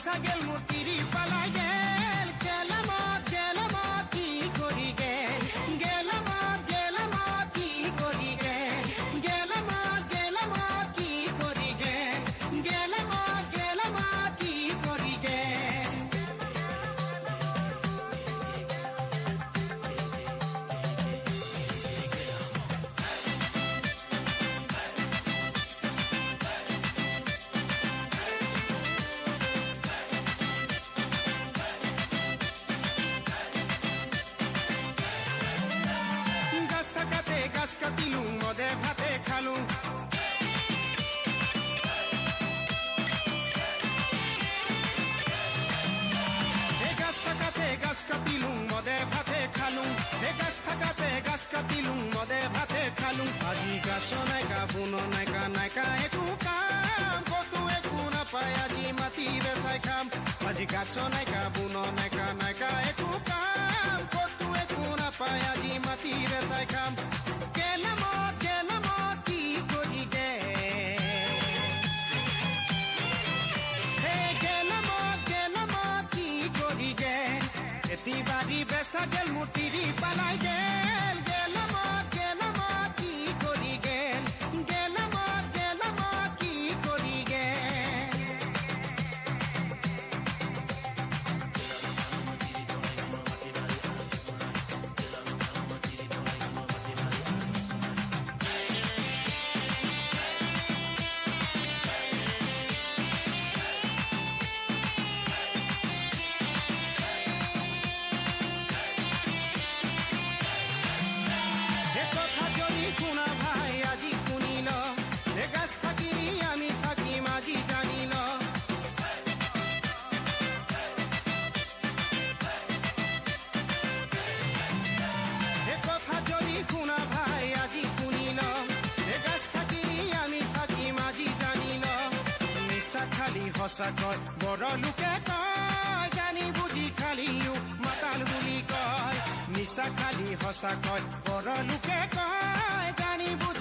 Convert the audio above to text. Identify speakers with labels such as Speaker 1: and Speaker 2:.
Speaker 1: বেচা গেল মোৰ তিৰি পালাই গেল গেলামত কি কৰি গেল গেলামত কি কৰি গেল গেলামত কি কৰি গেল গেলামত কি কৰি গেল গাছ কাটিলো মদে ভাতে খালো গাছ কাটিলো মদে ভাতে খালো গাছ কাটিলো মদে ভাতে খালো আজি গাছ নাইকা বুন নাইকা একো কাম কতো একো নাপায় আজি মাটি বেচাই খাম আজি গাছ নাইকা বুন নাইকা একো কাম কতো একো নাপায় আজি মাটি বেচাই খাম গেলামত কি কৰি গেলামত কি কৰি গেল এটি বাড়ি বেচা গেল মোৰ তিৰি পালাই গেল গেলামত কি কৰি গেল গেলামত কি কৰি গেল শুনা ভাই আজি শুনিল গাছ থাকিলি আমি থাকিম আজি জানিল কথা যদি শুনা ভাই আজি শুনিল গাছ থাকিলি আমি থাকিম আজি জানিল নিচা খালি সঁচা কয় বৰ লোকে কয় জানি বুজি খালিও মাতাল বুলি কয় নিচা খালি সঁচা কয় বৰ লোকে কয় জানি বুজি